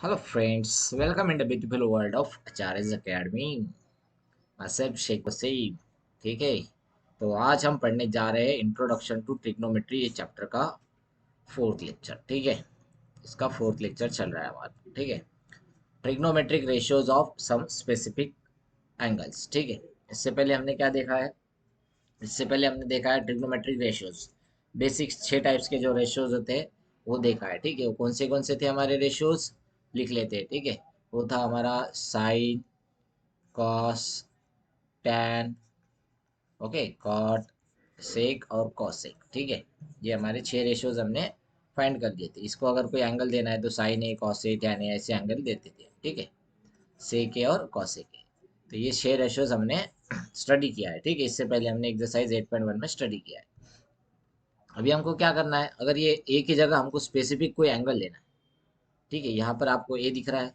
Hello friends, welcome in the beautiful world of Acharya's Academy. myself Sheikh Wasim. ठीक है, तो आज हम पढ़ने जा रहे हैं इंट्रोडक्शन टू ट्रिग्नोमेट्री, ये चैप्टर का फोर्थ लेक्चर. ठीक है, इसका फोर्थ लेक्चर चल रहा है हमारा. ठीक है, trigonometric ratios of some specific angles. ठीक है, इससे पहले हमने क्या देखा है? इससे पहले हमने देखा है ट्रिग्नोमेट्रिक रेशियोज. बेसिक 6 टाइप्स के जो रेशियोज होते हैं वो देखा है. ठीक है, वो कौन से थे हमारे रेशियोज? लिख लेते हैं. ठीक है, वो था हमारा sine, cos, tan, okay, cot, sec और कॉसेक. ठीक है, ये हमारे 6 रेशियोज हमने फाइंड कर दिए थे. इसको अगर कोई एंगल देना है तो sign A, cos A, tan A, ऐसे एंगल देते थे. ठीक है, सेक ए और कॉसेक ए. तो ये 6 रेशियोज हमने स्टडी किया है. ठीक है, इससे पहले हमने एक्सरसाइज 8.1 में स्टडी किया है. अभी हमको क्या करना है? अगर ये ए की जगह हमको स्पेसिफिक कोई एंगल लेना है. ठीक है, यहाँ पर आपको ए दिख रहा है.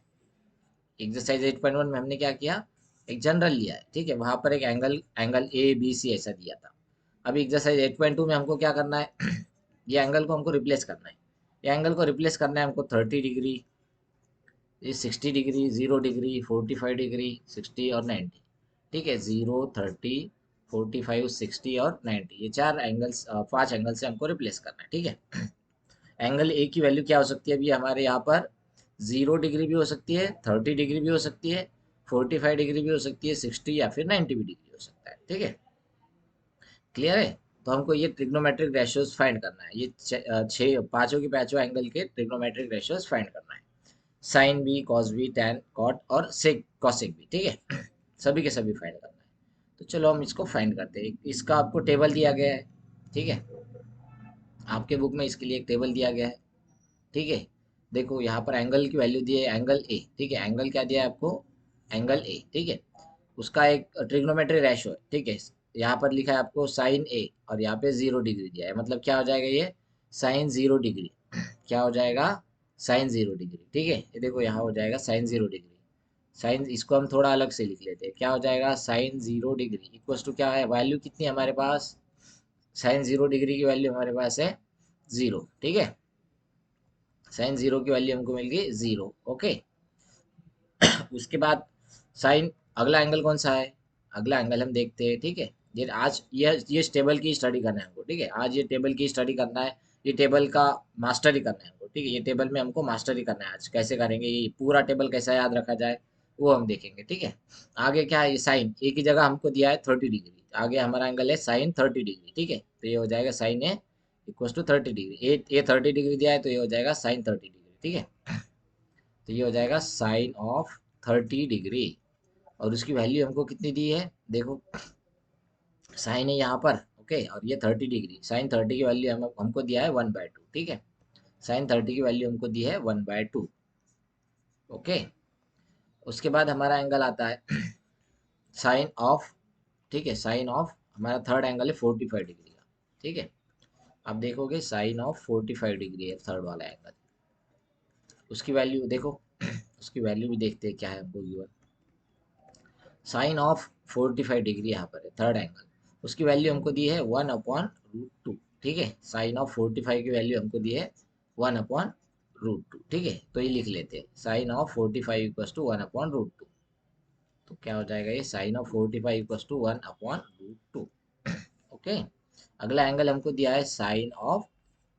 एक्सरसाइज 8.1 में हमने क्या किया? एक जनरल लिया है. ठीक है, वहां पर एक angle angle A B C ऐसा दिया था. अभी एक्सरसाइज 8.2 में हमको क्या करना है? ये एंगल को हमको रिप्लेस करना है. ये एंगल को रिप्लेस करना है हमको 30 डिग्री, ये 60 डिग्री, 0 डिग्री, 45 डिग्री, 60 और 90. ठीक है, 0, 30, 45, 60 और 90, ये 4 एंगल्स, 5 एंगल से हमको रिप्लेस करना है. ठीक है, एंगल ए की वैल्यू क्या हो सकती है अभी हमारे यहाँ पर? 0 डिग्री भी हो सकती है, 30 डिग्री भी हो सकती है, 45 डिग्री भी हो सकती है, 60 या फिर 90 भी डिग्री हो सकता है. ठीक है, क्लियर है? तो हमको ये ट्रिग्नोमेट्रिक रेशियोज फाइंड करना है. ये छः पांचों की पांचों एंगल के ट्रिग्नोमेट्रिक रेशियोज फाइंड करना है. Sine B, cos B, tan, cot और सेक कॉसेक भी. ठीक है, सभी के सभी फाइंड करना है. तो चलो हम इसको फाइंड करते हैं. इसका आपको टेबल दिया गया है. ठीक है, आपके बुक में इसके लिए एक टेबल दिया गया है. ठीक है, देखो यहाँ पर एंगल की वैल्यू दी है एंगल ए. ठीक है, एंगल क्या दिया है आपको? Angle A. ठीक है, उसका एक ट्रिग्नोमेट्री रेशो है. ठीक है, यहाँ पर लिखा है आपको साइन ए और यहाँ पे 0 डिग्री दिया है. मतलब क्या हो जाएगा ये? Sine 0 degree. क्या हो जाएगा? Sine 0 degree. ठीक है, ये देखो यहाँ हो जाएगा साइन 0 डिग्री. साइन इसको हम थोड़ा अलग से लिख लेते हैं. क्या हो जाएगा? साइन 0 डिग्री इक्वस टू क्या है? वैल्यू कितनी है हमारे पास? साइन 0 डिग्री की वैल्यू हमारे पास है 0. ठीक है, साइन 0 की वैल्यू हमको मिल गई 0. ओके, उसके बाद साइन, अगला एंगल कौन सा है? अगला एंगल हम देखते हैं. ठीक है, ये आज ये टेबल की स्टडी करना है हमको. ठीक है, आज ये टेबल की स्टडी करना है. ये टेबल का मास्टरी करना है हमको. ठीक है, ये टेबल में हमको मास्टरी करना है. आज कैसे करेंगे? ये पूरा टेबल कैसा याद रखा जाए वो हम देखेंगे. ठीक है, आगे क्या है? ये साइन ए की जगह हमको दिया है 30 डिग्री. आगे हमारा एंगल है साइन 30 डिग्री. ठीक है, तो ये हो जाएगा sine A equal to 30 degree. ये 30 डिग्री दिया है तो ये हो जाएगा साइन 30 डिग्री. ठीक है, तो ये हो जाएगा साइन ऑफ 30 डिग्री. और उसकी वैल्यू हमको कितनी दी है? देखो, साइन है यहाँ पर. ओके, और ये 30 डिग्री, साइन 30 की वैल्यू हमको दिया है 1/2. ठीक है, साइन 30 की वैल्यू हमको दी है 1/2. ओके, उसके बाद हमारा एंगल आता है साइन ऑफ. ठीक है, साइन ऑफ हमारा थर्ड एंगल है 45 डिग्री का. ठीक है, आप देखोगे साइन ऑफ 45 डिग्री है थर्ड वाला एंगल. उसकी वैल्यू देखो, उसकी वैल्यू भी देखते हैं क्या है हमको गिवन. साइन ऑफ 45 डिग्री यहाँ पर है थर्ड एंगल. उसकी वैल्यू हमको दी है 1/√2. ठीक है, साइन ऑफ 45 की वैल्यू हमको दी है 1/√2. ठीक है, तो ये लिख लेते हैं साइन ऑफ 45 इक्वल टू 1/√2. तो क्या हो जाएगा? ये sine of 45 equal to 1/√2. Okay, अगला एंगल हमको दिया है साइन ऑफ,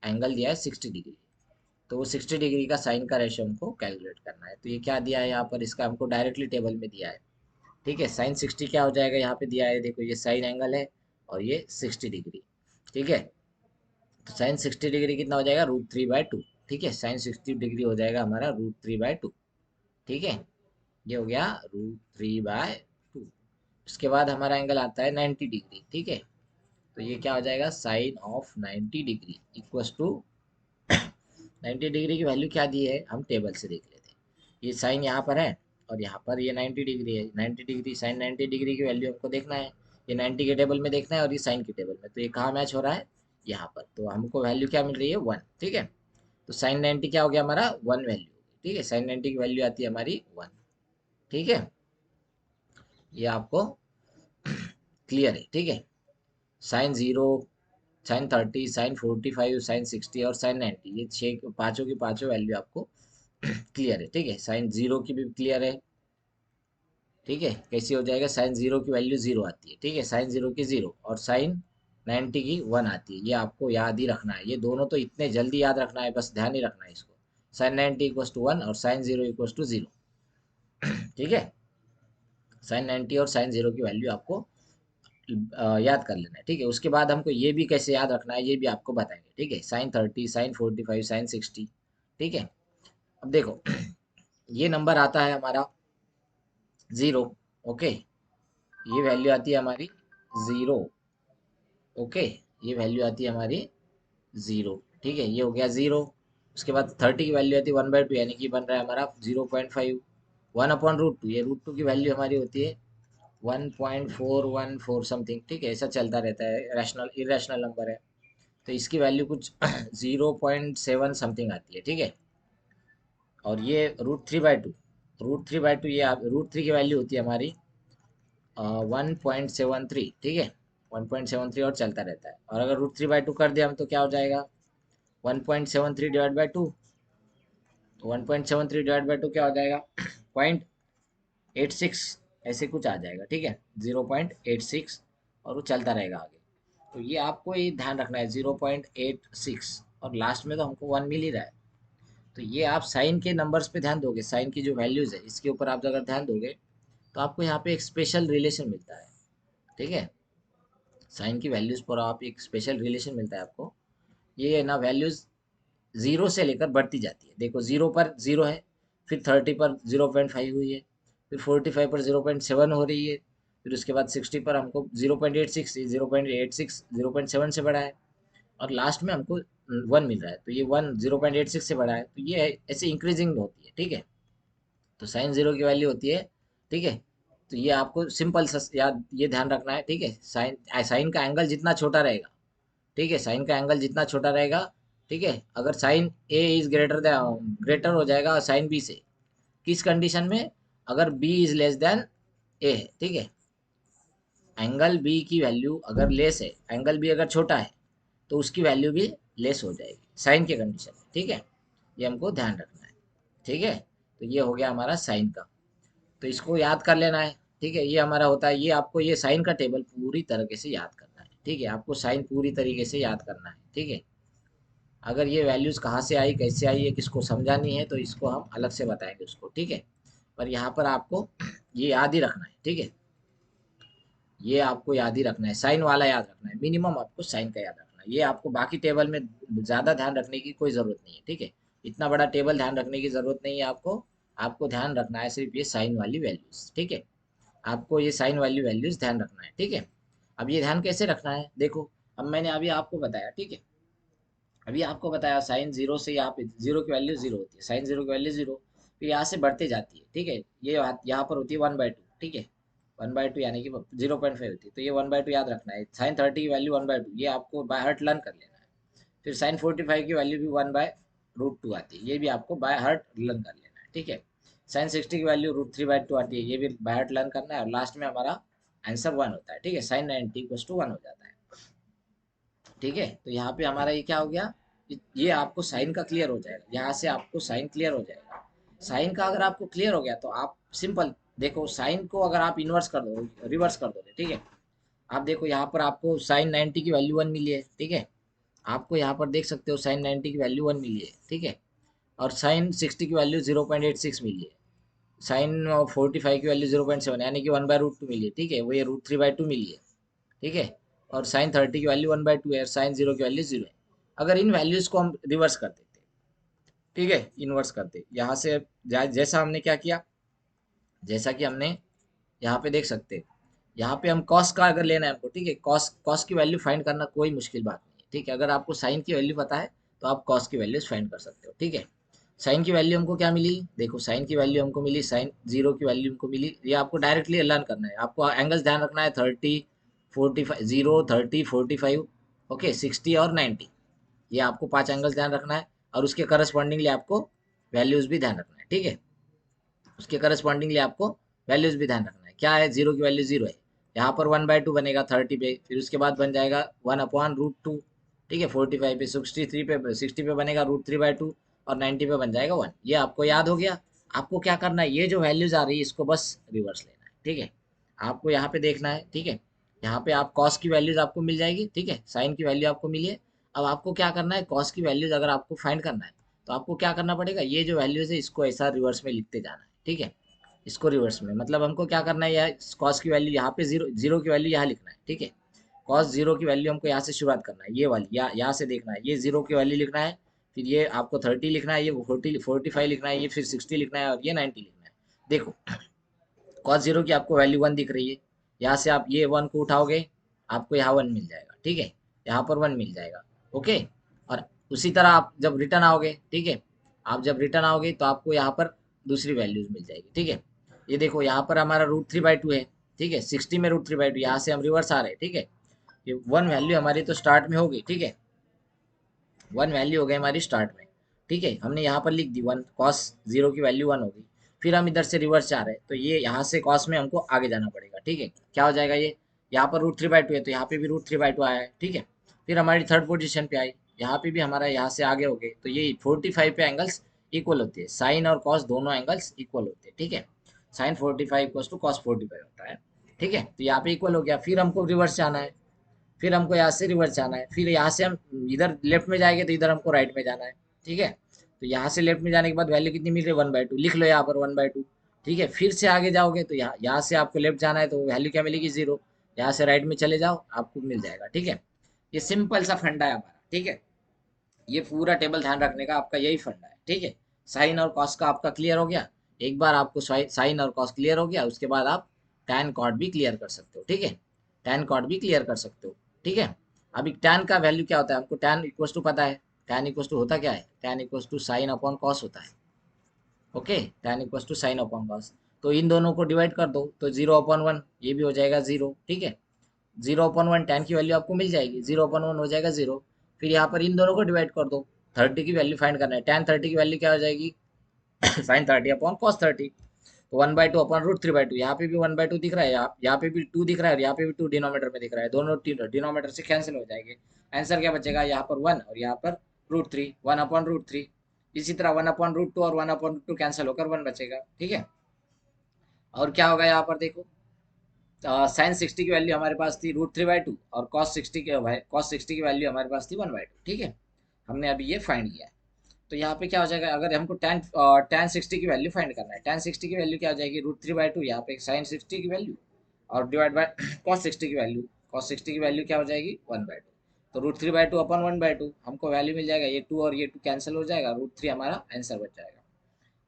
एंगल दिया है 60 डिग्री. तो वो 60 डिग्री का साइन का रेशियो हमको कैलकुलेट करना है. तो ये क्या दिया है यहाँ पर? इसका हमको डायरेक्टली टेबल में दिया है. ठीक है, साइन 60 क्या हो जाएगा? यहाँ पे दिया है देखो, ये साइन एंगल है और ये 60 डिग्री. ठीक है, तो साइन 60 डिग्री कितना हो जाएगा? √3/2. ठीक है, साइन 60 डिग्री हो जाएगा हमारा √3/2. ठीक है, ये हो गया √3/2. उसके बाद हमारा एंगल आता है 90 डिग्री. ठीक है, तो ये क्या हो जाएगा? Sine of 90 degree equals to 90 degree की वैल्यू क्या दी है हम टेबल से देख लेते हैं. ये साइन यहाँ पर है और यहाँ पर ये 90 डिग्री है. 90 डिग्री, साइन 90 डिग्री की वैल्यू हमको देखना है. ये 90 के टेबल में देखना है और ये साइन के टेबल में. तो ये कहाँ मैच हो रहा है? यहाँ पर. तो हमको वैल्यू क्या मिल रही है? 1. ठीक है, तो साइन 90 क्या हो गया हमारा? 1 वैल्यू. ठीक है, साइन 90 की वैल्यू आती है हमारी 1. ठीक है, ये आपको क्लियर है. ठीक है, साइन 0, साइन 30, साइन 45, साइन 60 और साइन 90, ये छः पाँचों की पाँचों वैल्यू आपको क्लियर है, ठीक है। साइन जीरो की भी क्लियर है, ठीक है। कैसी हो जाएगा, साइन जीरो की वैल्यू जीरो आती है, ठीक है, साइन जीरो की जीरो, और साइन 90 की वन आती है। ये आपको याद ही रखना है, ये दोनों तो इतने जल्दी याद रखना है, बस ध्यान ही रखना है इसको। साइन 90 इक्वस टू वन और sine zero equals to zero, ठीक है। साइन 90 और साइन जीरो की वैल्यू आपको याद कर लेना है, ठीक है। उसके बाद हमको ये भी कैसे याद रखना है, ये भी आपको बताएंगे, ठीक है। साइन 30, साइन 45, साइन 60, ठीक है। अब देखो ये नंबर आता है हमारा जीरो, ओके। ये वैल्यू आती है हमारी जीरो, ओके। ये वैल्यू आती है हमारी जीरो, ठीक है। ये हो गया जीरो। उसके बाद 30 की वैल्यू आती है 1/2, यानी कि बन रहा है हमारा 0.5। 1/√2, ये √2 की वैल्यू हमारी होती है 1.414 समथिंग, ठीक है। ऐसा चलता रहता है, रैशनल इरेशनल नंबर है, तो इसकी वैल्यू कुछ 0.7 समथिंग आती है, ठीक है। और ये √3/2, √3/2, ये आप √3 की वैल्यू होती है हमारी 1.73, ठीक है। 1.73 और चलता रहता है। और अगर √3/2 कर दिया हम तो क्या हो जाएगा, 1.73 डिवाइड बाई टू, तो 1.73 डिवाइड बाई टू क्या हो जाएगा 0.86, ऐसे कुछ आ जाएगा, ठीक है। 0.86, और वो चलता रहेगा आगे। तो ये आपको ये ध्यान रखना है 0.86, और लास्ट में तो हमको वन मिल ही रहा है। तो ये आप साइन के नंबर्स पे ध्यान दोगे, साइन की जो वैल्यूज है इसके ऊपर आप अगर ध्यान दोगे तो आपको यहाँ पे एक स्पेशल रिलेशन मिलता है, ठीक है। साइन की वैल्यूज पर आप एक स्पेशल रिलेशन मिलता है आपको। ये है ना, वैल्यूज जीरो से लेकर बढ़ती जाती है। देखो जीरो पर जीरो है, फिर 30 पर 0.5 हुई है, फिर 45 पर 0.7 हो रही है, फिर उसके बाद 60 पर हमको 0.86, 0.86 0.7 से बढ़ा है, और लास्ट में हमको वन मिल रहा है। तो ये वन 0.86 से बढ़ा है, तो ये ऐसे इंक्रीजिंग होती है, ठीक है। तो साइन जीरो की वैल्यू होती है, ठीक है। तो ये आपको सिंपल याद ये ध्यान रखना है, ठीक है। साइन साइन का एंगल जितना छोटा रहेगा, ठीक है, साइन का एंगल जितना छोटा रहेगा, ठीक है। अगर साइन ए इज ग्रेटर हो जाएगा साइन बी से, किस कंडीशन में, अगर बी इज लेस देन ए है, ठीक है। एंगल बी की वैल्यू अगर लेस है, एंगल बी अगर छोटा है, तो उसकी वैल्यू भी लेस हो जाएगी साइन के कंडीशन में, ठीक है। ये हमको ध्यान रखना है, ठीक है। तो ये हो गया हमारा साइन का, तो इसको याद कर लेना है, ठीक है। ये हमारा होता है, ये आपको ये साइन का टेबल पूरी तरीके से याद करना है, ठीक है। आपको साइन पूरी तरीके से याद करना है, ठीक है। अगर ये वैल्यूज कहाँ से आई, कैसे आई, है किसको समझानी है, तो इसको हम अलग से बताएंगे उसको, ठीक है। पर यहाँ पर आपको ये याद ही रखना है, ठीक है। ये आपको याद ही रखना है, साइन वाला याद रखना है, मिनिमम आपको साइन का याद रखना है। ये आपको बाकी टेबल में ज़्यादा ध्यान रखने की कोई ज़रूरत नहीं है, ठीक है। इतना बड़ा टेबल ध्यान रखने की ज़रूरत नहीं है आपको। आपको ध्यान रखना है सिर्फ ये साइन वाली वैल्यूज, ठीक है। आपको ये साइन वाली वैल्यूज ध्यान रखना है, ठीक है। अब ये ध्यान कैसे रखना है, देखो अब मैंने अभी आपको बताया, ठीक है। अभी आपको बताया साइन जीरो से यहाँ पे जीरो की वैल्यू जीरो होती है, साइन जीरो की वैल्यू जीरो, फिर यहाँ से बढ़ते जाती है, ठीक है। ये यहाँ पर होती है 1/2, ठीक है। 1/2 यानी कि 0.5 होती है, तो ये 1/2 याद रखना है। साइन 30 की वैल्यू 1/2, ये आपको बाय हार्ट लर्न कर लेना है। फिर साइन 45 की वैल्यू भी 1/√2 आती है, ये भी आपको बाय हार्ट लर्न कर लेना है, ठीक है। साइन 60 की वैल्यू √3/2 आती है, ये भी बाय हार्ट लर्न करना है, और लास्ट में हमारा आंसर वन होता है, ठीक है। साइन 90 = 1 हो जाता है, ठीक है। तो यहाँ पे हमारा ये क्या हो गया, ये आपको साइन का क्लियर हो जाएगा, यहाँ से आपको साइन क्लियर हो जाएगा। साइन का अगर आपको क्लियर हो गया तो आप सिंपल देखो, साइन को अगर आप इन्वर्स कर दो, रिवर्स कर दोगे, ठीक है। आप देखो यहाँ पर आपको साइन 90 की वैल्यू वन मिली है, ठीक है। आपको यहाँ पर देख सकते हो साइन 90 की वैल्यू वन मिली है, ठीक है। और साइन 60 की वैल्यू 0.86 मिली है। साइन 45 की वैल्यू 0.7 यानी कि 1/√2 मिली है, ठीक है। वो ये √3/2 मिली है, ठीक है। और साइन 30 की वैल्यू 1/2 है, और साइन जीरो की वैल्यू जीरो है। अगर इन वैल्यूज को हम रिवर्स कर देते, ठीक है, इन्वर्स करते यहाँ से, जैसा हमने क्या किया, जैसा कि हमने यहाँ पे देख सकते हैं, यहाँ पे हम कॉस का अगर लेना है हमको, ठीक है, कॉस कॉस की वैल्यू फाइंड करना कोई मुश्किल बात नहीं है, ठीक है। अगर आपको साइन की वैल्यू पता है तो आप कॉस की वैल्यूज फाइंड कर सकते हो, ठीक है। साइन की वैल्यू हमको क्या मिली, देखो साइन की वैल्यू हमको मिली, साइन जीरो की वैल्यू हमको मिली। ये आपको डायरेक्टली लर्न करना है, आपको एंगल्स ध्यान रखना है, 30 45, 0 30 45, ओके, 60 और 90, ये आपको पांच एंगल्स ध्यान रखना है। और उसके करस्पॉन्डिंगली आपको वैल्यूज भी ध्यान रखना है, ठीक है। उसके करस्पॉन्डिंगली आपको वैल्यूज भी ध्यान रखना है। क्या है, जीरो की वैल्यू जीरो है, यहाँ पर 1/2 बनेगा 30 पे, फिर उसके बाद बन जाएगा 1/√2, ठीक है। 45 पे, 63 पे, 60 पे बनेगा √3/2, और 90 पे बन जाएगा 1। ये आपको याद हो गया। आपको क्या करना है, ये जो वैल्यूज आ रही है इसको बस रिवर्स लेना है, ठीक है। आपको यहाँ पे देखना है, ठीक है। यहाँ पे आप कॉस की वैल्यूज आपको मिल जाएगी, ठीक है, साइन की वैल्यू आपको मिली है। अब आपको क्या करना है, कॉस की वैल्यूज अगर आपको फाइंड करना है तो आपको क्या करना पड़ेगा, ये जो वैल्यूज है इसको ऐसा रिवर्स में लिखते जाना है, ठीक है। इसको रिवर्स में मतलब हमको क्या करना है, यह कॉस की वैल्यू यहाँ पे जीरो, जीरो की वैल्यू यहाँ लिखना है, ठीक है। कॉस जीरो की वैल्यू हमको यहाँ से शुरुआत करना है, ये वाली यहाँ से देखना है, ये जीरो की वैल्यू लिखना है। फिर ये आपको 30 लिखना है, ये 45 लिखना है, ये फिर 60 लिखना है और ये 90 लिखना है। देखो कॉस जीरो की आपको वैल्यू 1 दिख रही है, यहाँ से आप ये 1 को उठाओगे, आपको यहाँ 1 मिल जाएगा, ठीक है। यहाँ पर 1 मिल जाएगा, ओके। और उसी तरह आप जब रिटर्न आओगे, ठीक है, आप जब रिटर्न आओगे तो आपको यहाँ पर दूसरी वैल्यूज मिल जाएगी, ठीक है। ये देखो यहाँ पर हमारा √3/2 है, ठीक है, 60 में √3/2, यहाँ से हम रिवर्स आ रहे हैं, ठीक है। ये 1 वैल्यू हमारी तो स्टार्ट में हो गई, ठीक है, 1 वैल्यू हो गई हमारी स्टार्ट में, ठीक है। हमने यहाँ पर लिख दी 1, कॉस जीरो की वैल्यू 1 होगी। फिर हम इधर से रिवर्स जा रहे हैं तो ये यहाँ से कॉस में हमको आगे जाना पड़ेगा, ठीक है। क्या हो जाएगा, ये यहाँ पर √3/2 है तो यहाँ पे भी √3/2 आया है, ठीक है। फिर हमारी थर्ड पोजीशन पे आई, यहाँ पे भी हमारा यहाँ से आगे हो गए तो ये 45 पे एंगल्स इक्वल होते हैं, साइन और कॉस दोनों एंगल्स इक्वल होते हैं, ठीक है। साइन 45 इक्वल टू कॉस 45 होता है, ठीक है। तो यहाँ पे इक्वल हो गया। फिर हमको रिवर्स जाना है, फिर हमको यहाँ से रिवर्स जाना है, फिर यहाँ से हम इधर लेफ्ट में जाएंगे तो इधर हमको राइट में जाना है, ठीक है। तो यहाँ से लेफ्ट में जाने के बाद वैल्यू कितनी मिल रही है, 1/2, लिख लो यहाँ पर 1/2, ठीक है। फिर से आगे जाओगे तो यहाँ से आपको लेफ्ट जाना है तो वैल्यू क्या मिलेगी, 0। यहाँ से राइट में चले जाओ आपको मिल जाएगा, ठीक है। ये सिंपल सा फंडा है हमारा, ठीक है। ये पूरा टेबल ध्यान रखने का आपका यही फंडा है, ठीक है। साइन और कॉस का आपका क्लियर हो गया। एक बार आपको साइन और कॉस क्लियर हो गया उसके बाद आप टैन कॉट भी क्लियर कर सकते हो, ठीक है। टैन कॉट भी क्लियर कर सकते हो, ठीक है। अभी टैन का वैल्यू क्या होता है, हमको टैन इक्वल टू पता है। टैन इक्वल टू होता क्या है, tan equal to sine upon cos होता है, okay. Tan equal to sine upon cos. तो इन दोनों को डिवाइड कर दो तो 0/1, ये भी हो जाएगा 0, ठीक है। 0/1 टैन की वैल्यू आपको मिल जाएगी, 0/1 हो जाएगा 0। फिर यहाँ पर इन दोनों को डिवाइड कर दो, 30 की वैल्यू फाइंड करना है, टैन 30 की वैल्यू क्या हो जाएगी साइन 30 अपॉन कॉस 30। तो 1/2 अपॉन √3/2, यहाँ पे भी 1/2 दिख रहा है, यहाँ पे भी 2 दिख रहा है और यहाँ पे भी 2 डिनोमीटर में दिख रहा है, दोनों डिनोमीटर से कैंसिल हो जाएंगे। आंसर क्या बचेगा, यहाँ पर 1 और यहाँ पर √3, 1/√3। इसी तरह 1/√2 और 1/√2 कैंसिल होकर 1 बचेगा, ठीक है। और क्या होगा यहाँ पर देखो, साइन 60 की वैल्यू हमारे पास थी √3/2 और कॉस 60 की वैल्यू हमारे पास थी 1/2, ठीक है। हमने अभी ये फाइंड किया है। तो यहाँ पे क्या हो जाएगा, अगर हमको tan 60 की वैल्यू फाइंड करना है, tan 60 की वैल्यू क्या हो जाएगी, √3/2, यहाँ पे साइन 60 की वैल्यू और डिवाइड बाय कॉस 60 की वैल्यू। कॉस 60 की वैल्यू क्या हो जाएगी, 1/2। तो √3/2 अपॉन 1/2 हमको वैल्यू मिल जाएगा, ये 2 और ये 2 कैंसिल हो जाएगा, √3 हमारा आंसर बच जाएगा।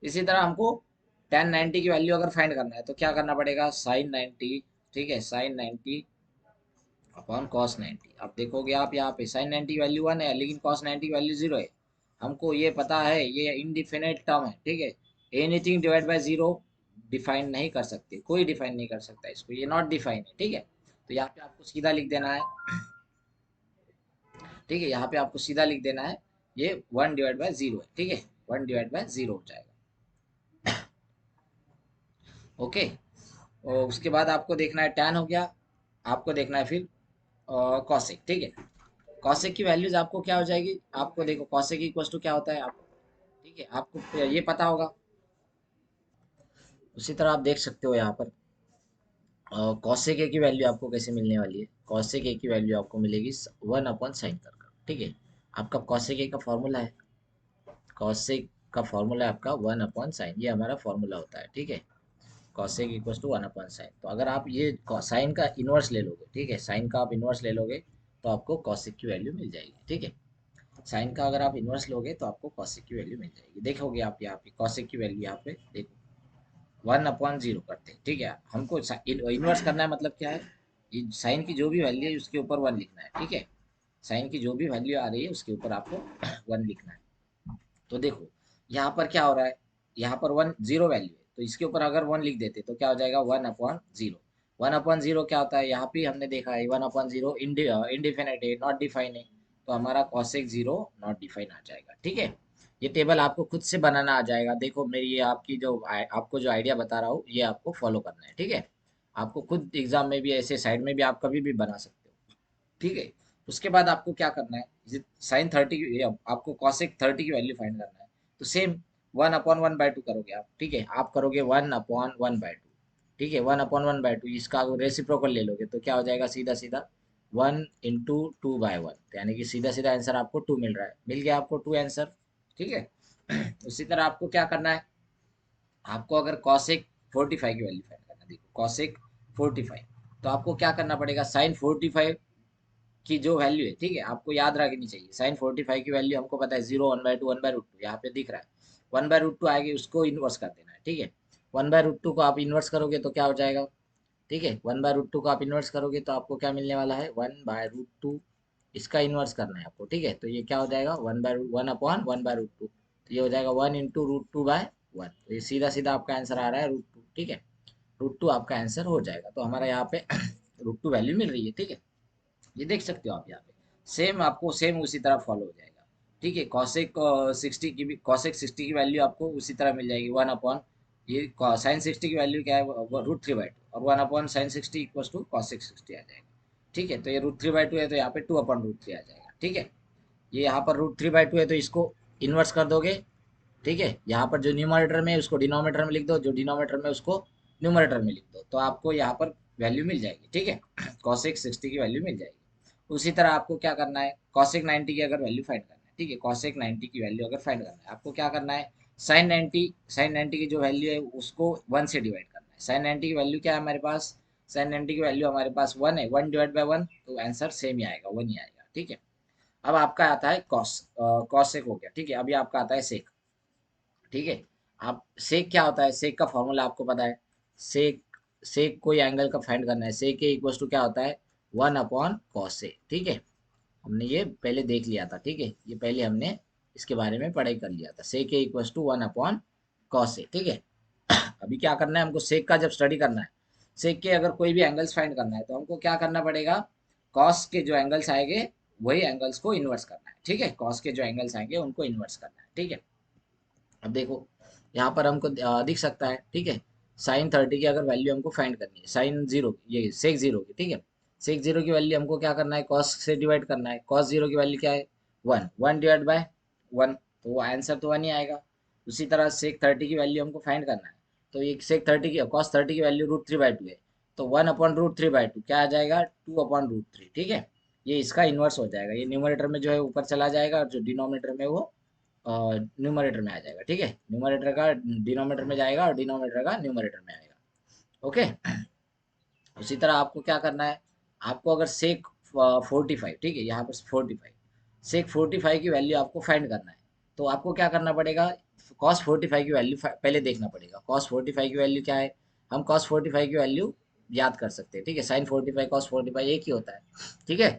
इसी तरह हमको tan 90 की वैल्यू अगर फाइंड करना है तो क्या करना पड़ेगा, साइन 90, ठीक है, साइन 90 अपॉन कॉस 90। अब देखोगे आप यहाँ पे साइन 90 की वैल्यू 1 है लेकिन कॉस 90 की वैल्यू 0 है। हमको ये पता है ये इनडिफिनिट टर्म है, ठीक है। एनीथिंग डिवाइड बाय 0 डिफाइन नहीं कर सकते, कोई डिफाइन नहीं कर सकता इसको, ये नॉट डिफाइन है, ठीक है। तो यहाँ पे आपको सीधा लिख देना है, ठीक है, यहाँ पे आपको सीधा लिख देना है, ये 1/0 है, ठीक है, 1/0 हो जाएगा, ओके। और उसके बाद आपको देखना है टैन हो गया, आपको देखना है फिर कॉसेक, ठीक है। कॉसेक की वैल्यूज आपको क्या हो जाएगी, आपको देखो कॉसेक इक्वल टू क्या होता है आप, ठीक है, आपको ये पता होगा। उसी तरह आप देख सकते हो यहाँ पर कॉसेक ए की वैल्यू आपको कैसे मिलने वाली है, कॉसेक ए की वैल्यू आपको मिलेगी 1/sin कर, ठीक है। आपका कॉसेक ए का फॉर्मूला है, कॉसेक का फॉर्मूला है आपका 1/sin, ये हमारा फॉर्मूला होता है, ठीक है। Cosec equal to 1/sin। तो अगर आप ये साइन का इनवर्स ले लोगे, ठीक है, साइन का आप इनवर्स ले लोगे तो आपको कॉसेक की वैल्यू मिल जाएगी, ठीक है। साइन का अगर आप इनवर्स लोगे तो आपको कॉसेक की वैल्यू मिल जाएगी। देखोगे आप यहाँ पे कॉसेक की वैल्यू यहाँ पे देखो 1/0 करते हैं, ठीक है। हमको इनवर्स करना है, मतलब क्या है, साइन की जो भी वैल्यू है उसके ऊपर 1 लिखना है, ठीक है। साइन की जो भी वैल्यू आ रही है उसके ऊपर आपको 1 लिखना है। तो देखो यहाँ पर क्या हो रहा है, यहाँ पर 1 0 वैल्यू है तो इसके ऊपर अगर 1 लिख देते तो क्या हो जाएगा, 1/0। 1/0 क्या होता है, यहाँ पे हमने देखा है 1/0 इंडिफिनिट है, नॉट डिफाइन है। तो हमारा कॉसेक 0 नॉट डिफाइन आ जाएगा, ठीक है। ये टेबल आपको खुद से बनाना आ जाएगा। देखो मेरी ये आपकी जो आपको जो आइडिया बता रहा हूँ ये आपको फॉलो करना है, ठीक है। आपको खुद एग्जाम में भी ऐसे साइड में भी आप कभी भी बना सकते हो, ठीक है। उसके बाद आपको क्या करना है, साइन 30 आपको कॉसेक 30 की वैल्यू फाइंड करना है। तो सेम 1/1/2 करोगे आप, ठीक है, आप करोगे 1/1/2, ठीक है, 1/1/2, इसका रेसिप्रोकल ले लोगे तो क्या हो जाएगा, सीधा सीधा 1 × 2/1, यानी कि सीधा सीधा आंसर आपको 2 मिल रहा है, मिल गया आपको 2 आंसर, ठीक है। उसी तरह आपको क्या करना है, आपको अगर कॉसेक 45 की वैल्यू फाइंड करना है, देखो कॉसेक 45, तो आपको क्या करना पड़ेगा, साइन 45 की जो वैल्यू है, ठीक है, आपको याद रखनी चाहिए, साइन 45 की वैल्यू हमको पता है 0, 1/2, 1/√2, यहाँ पे दिख रहा है 1/√2 आएगी, उसको इन्वर्स कर देना है, ठीक है। 1/√2 को आप इन्वर्स करोगे तो क्या हो जाएगा, ठीक है, 1/√2 को आप इन्वर्स करोगे तो आपको क्या मिलने वाला है, 1/√2, इसका इन्वर्स करना है आपको, ठीक है, तो ये क्या हो जाएगा 1/1/1/√2, तो ये हो जाएगा 1 × √2/1, तो ये सीधा सीधा आपका आंसर आ रहा है √2, ठीक है, √2 आपका आंसर हो जाएगा, तो हमारा यहाँ पे √2 वैल्यू मिल रही है, ठीक है, ये देख सकते हो आप यहाँ पे, सेम आपको सेम उसी तरह फॉलो हो जाएगा, ठीक है। कॉसेक 60 की भी, कॉसेक 60 की वैल्यू आपको उसी तरह मिल जाएगी, 1 ये साइन 60 की वैल्यू क्या है, √3/2, और 1/sin60 इक्वल टू कॉसेक 60 आ जाएगा, ठीक है, तो ये √3/2 है तो यहाँ पे 2/√3 आ जाएगा, ठीक है। ये यहाँ पर √3/2 है तो इसको इन्वर्स कर दोगे, ठीक है, यहाँ पर जो न्यूमरेटर में है उसको डिनोमिनेटर में लिख दो, जो डिनोमिनेटर में उसको न्यूमरेटर में लिख दो, तो आपको यहाँ पर वैल्यू मिल जाएगी, ठीक है, कॉसेक 60 की वैल्यू मिल जाएगी। उसी तरह आपको क्या करना है, कॉसेक 90 की अगर वैल्यू फाइंड करना है, ठीक है, कॉसेक 90 की वैल्यू अगर फाइंड करना है, आपको क्या करना है, साइन 90 की जो वैल्यू है उसको 1 से डिवाइड करना है, साइन 90 की वैल्यू क्या है हमारे पास, साइन 90 की वैल्यू हमारे पास 1 है, 1/1, तो आंसर सेम ही आएगा, 1 ही आएगा, ठीक है। अब आपका आता है कॉसेक हो गया, ठीक है, अभी आपका आता है सेक, ठीक है। आप सेक क्या होता है, सेक का फॉर्मूला आपको पता है, सेक सेक कोई एंगल का फाइंड करना है, सेक के इक्वल टू क्या होता है, 1/cos ए, ठीक है, हमने ये पहले देख लिया था, ठीक है, ये पहले हमने इसके बारे में पढ़ाई कर लिया था, सेक के इक्वल टू 1/cos ए, ठीक है। अभी क्या करना है हमको, सेक का जब स्टडी करना है, सेक के अगर कोई भी एंगल्स फाइंड करना है तो हमको क्या करना पड़ेगा, कॉस के जो एंगल्स आएंगे वही एंगल्स को इन्वर्स करना है, ठीक है, कॉस के जो एंगल्स आएंगे उनको इन्वर्स करना है, ठीक है। अब देखो यहाँ पर हमको दिख सकता है, ठीक है, साइन 30 की अगर वैल्यू हमको फाइंड करनी है, साइन 0 ये सेक 0 की, ठीक है, सेक 0 की वैल्यू हमको क्या करना है, कॉस से डिवाइड करना है, कॉस 0 की वैल्यू क्या है, 1, 1/1, तो वो आंसर तो 1 ही आएगा। उसी तरह सेक 30 की वैल्यू हमको फाइंड करना है, तो ये सेक 30 की कॉस 30 की वैल्यू √3/2 है, तो 1/√3/2 क्या आ जाएगा, 2/√3, ठीक है, ये इसका इन्वर्स हो जाएगा, ये न्यूमरेटर में जो है ऊपर चला जाएगा और जो डिनोमिनेटर में वो न्यूमरेटर में आ जाएगा, ठीक है, न्यूमरेटर का डिनोमिनेटर में जाएगा और डिनोमिनेटर का न्यूमरेटर में आएगा, ओके। उसी तरह आपको क्या करना है, आपको अगर सेक 45, ठीक है, यहाँ पर 45, सेक 45 की वैल्यू आपको फाइंड करना है, तो आपको क्या करना पड़ेगा, कॉस 45 की वैल्यू पहले देखना पड़ेगा, कॉस 45 की वैल्यू क्या है, हम कॉस 45 की वैल्यू याद कर सकते हैं, ठीक है, साइन 45 कॉस 45 एक ही होता है, ठीक है।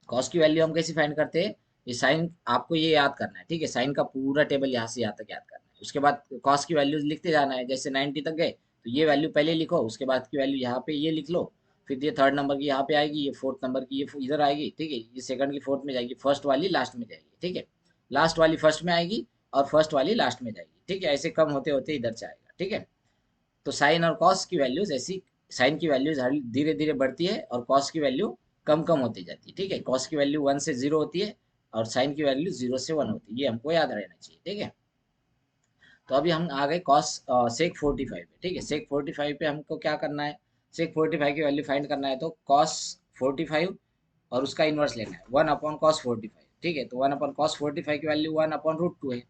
कॉस की वैल्यू हम कैसे फाइंड करते हैं, ये साइन आपको ये याद करना है, ठीक है, साइन का पूरा टेबल यहाँ से यहाँ तक याद करना है, उसके बाद कॉस की वैल्यूज लिखते जाना है, जैसे 90 तक गए तो ये वैल्यू पहले लिखो, उसके बाद की वैल्यू यहाँ पे ये लिख लो, फिर ये थर्ड नंबर की यहाँ पे आएगी, ये फोर्थ नंबर की ये इधर आएगी, ठीक है, ये सेकंड की फोर्थ में जाएगी, फर्स्ट वाली लास्ट में जाएगी, ठीक है, लास्ट वाली फर्स्ट में आएगी और फर्स्ट वाली लास्ट में जाएगी, ठीक है, ऐसे कम होते होते इधर से आएगा, ठीक है। तो साइन और कॉस की वैल्यूज ऐसी, साइन की वैल्यूज धीरे धीरे बढ़ती है और कॉस की वैल्यू कम कम होती जाती है, ठीक है, कॉस की वैल्यू 1 से 0 होती है और साइन की वैल्यू 0 से 1 होती है, ये हमको याद रहना चाहिए, ठीक है। तो अभी हम आ गए कॉस सेक 45 पे, ठीक है, सेक 45 पे हमको क्या करना है, सेक 45 की वैल्यू फाइंड करना है, तो कॉस 45 और उसका इन्वर्स लेना है, 1/cos 45, ठीक है, तो 1/cos 45 की वैल्यू 1/√2 है,